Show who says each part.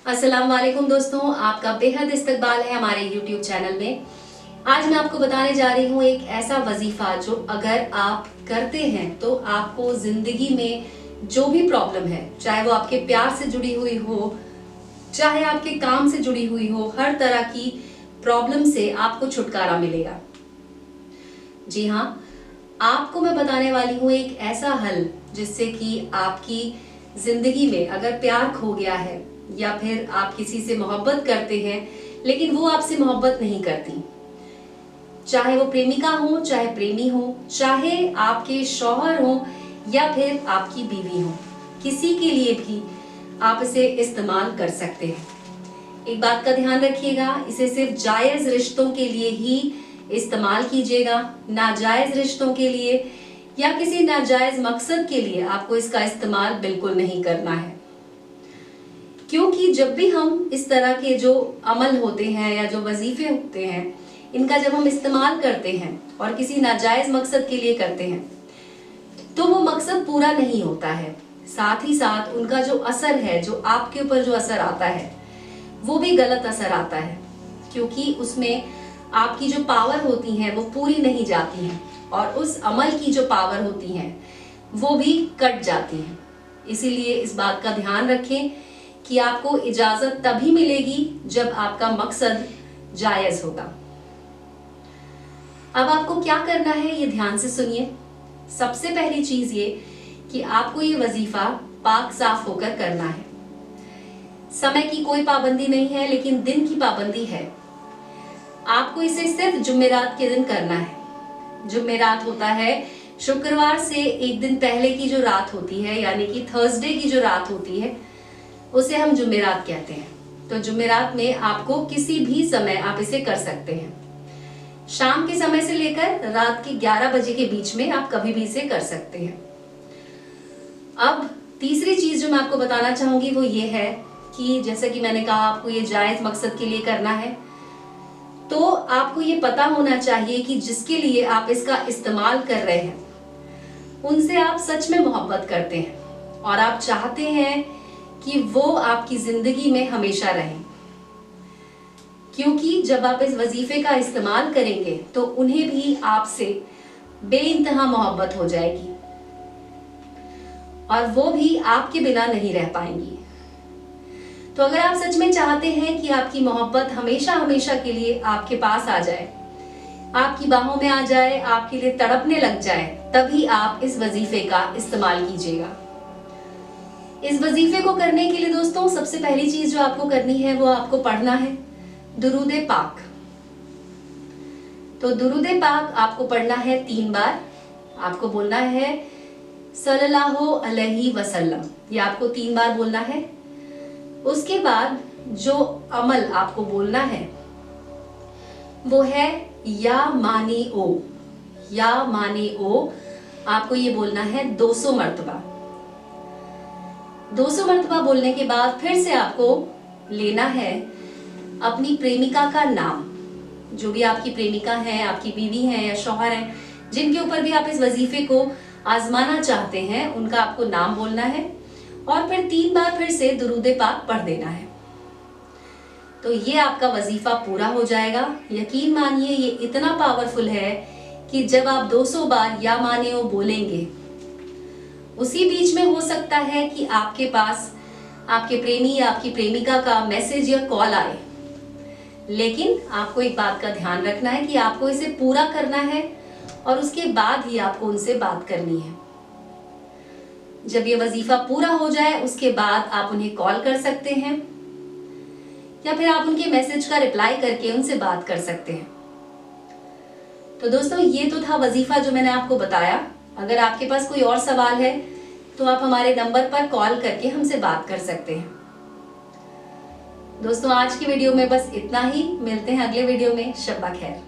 Speaker 1: अस्सलाम वालेकुम दोस्तों, आपका बेहद इस्तकबाल है हमारे YouTube चैनल में। आज मैं आपको बताने जा रही हूँ एक ऐसा वजीफा जो अगर आप करते हैं तो आपको जिंदगी में जो भी प्रॉब्लम है, चाहे वो आपके प्यार से जुड़ी हुई हो, चाहे आपके काम से जुड़ी हुई हो, हर तरह की प्रॉब्लम से आपको छुटकारा मिलेगा। जी हाँ, आपको मैं बताने वाली हूँ एक ऐसा हल जिससे कि आपकी जिंदगी में अगर प्यार खो गया है या फिर आप किसी से मोहब्बत करते हैं लेकिन वो आपसे मोहब्बत नहीं करती, चाहे वो प्रेमिका हो चाहे प्रेमी हो, चाहे आपके शौहर हो या फिर आपकी बीवी हो, किसी के लिए भी आप इसे इस्तेमाल कर सकते हैं। एक बात का ध्यान रखिएगा, इसे सिर्फ जायज रिश्तों के लिए ही इस्तेमाल कीजिएगा। नाजायज रिश्तों के लिए या किसी नाजायज मकसद के लिए आपको इसका इस्तेमाल बिल्कुल नहीं करना है, क्योंकि जब भी हम इस तरह के जो अमल होते हैं या जो वजीफे होते हैं, इनका जब हम इस्तेमाल करते हैं और किसी नाजायज मकसद के लिए करते हैं तो वो मकसद पूरा नहीं होता है। साथ ही साथ उनका जो असर है, जो आपके ऊपर जो असर आता है, वो भी गलत असर आता है, क्योंकि उसमें आपकी जो पावर होती है वो पूरी नहीं जाती है और उस अमल की जो पावर होती है वो भी कट जाती है। इसीलिए इस बात का ध्यान रखें कि आपको इजाजत तभी मिलेगी जब आपका मकसद जायज होगा। अब आपको क्या करना है ये ध्यान से सुनिए। सबसे पहली चीज ये कि आपको ये वजीफा पाक साफ होकर करना है। समय की कोई पाबंदी नहीं है, लेकिन दिन की पाबंदी है। आपको इसे सिर्फ जुमेरात के दिन करना है। जुमेरात होता है शुक्रवार से एक दिन पहले की जो रात होती है, यानी कि थर्सडे की जो रात होती है, उसे हम जुमेरात कहते हैं। तो जुमेरात में आपको किसी भी समय आप इसे कर सकते हैं। शाम के समय से लेकर रात के 11 बजे के बीच में आप कभी भी इसे कर सकते हैं। अब तीसरी चीज जो मैं आपको बताना चाहूंगी वो ये है कि जैसा कि मैंने कहा, आपको ये जायज मकसद के लिए करना है, तो आपको ये पता होना चाहिए कि जिसके लिए आप इसका इस्तेमाल कर रहे हैं उनसे आप सच में मोहब्बत करते हैं और आप चाहते हैं कि वो आपकी जिंदगी में हमेशा रहें। क्योंकि जब आप इस वजीफे का इस्तेमाल करेंगे तो उन्हें भी आपसे बेइंतहा मोहब्बत हो जाएगी और वो भी आपके बिना नहीं रह पाएंगी। तो अगर आप सच में चाहते हैं कि आपकी मोहब्बत हमेशा हमेशा के लिए आपके पास आ जाए, आपकी बाहों में आ जाए, आपके लिए तड़पने लग जाए, तभी आप इस वजीफे का इस्तेमाल कीजिएगा। इस वजीफे को करने के लिए दोस्तों सबसे पहली चीज जो आपको करनी है वो आपको पढ़ना है दुरूद पाक। तो दुरूद पाक आपको पढ़ना है 3 बार। आपको बोलना है सल्लल्लाहु अलैहि वसल्लम, ये आपको 3 बार बोलना है। उसके बाद जो अमल आपको बोलना है वो है या मानी ओ। या मानी ओ आपको ये बोलना है 200 मर्तबा। 200 मर्तबा बोलने के बाद फिर से आपको लेना है अपनी प्रेमिका का नाम। जो भी आपकी प्रेमिका है, आपकी बीवी है या शौहर है, जिनके ऊपर भी आप इस वजीफे को आजमाना चाहते हैं, उनका आपको नाम बोलना है और फिर 3 बार फिर से दुरूद पाक पढ़ देना है। तो ये आपका वजीफा पूरा हो जाएगा। यकीन मानिए ये इतना पावरफुल है कि जब आप 200 बार या माने ओ बोलेंगे, उसी बीच में हो सकता है कि आपके पास आपके प्रेमी या आपकी प्रेमिका का मैसेज या कॉल आए, लेकिन आपको एक बात का ध्यान रखना है कि आपको इसे पूरा करना है और उसके बाद ही आपको उनसे बात करनी है। जब ये वजीफा पूरा हो जाए उसके बाद आप उन्हें कॉल कर सकते हैं या फिर आप उनके मैसेज का रिप्लाई करके उनसे बात कर सकते हैं। तो दोस्तों ये तो था वजीफा जो मैंने आपको बताया। अगर आपके पास कोई और सवाल है तो आप हमारे नंबर पर कॉल करके हमसे बात कर सकते हैं। दोस्तों आज की वीडियो में बस इतना ही। मिलते हैं अगले वीडियो में। शब्बा खैर।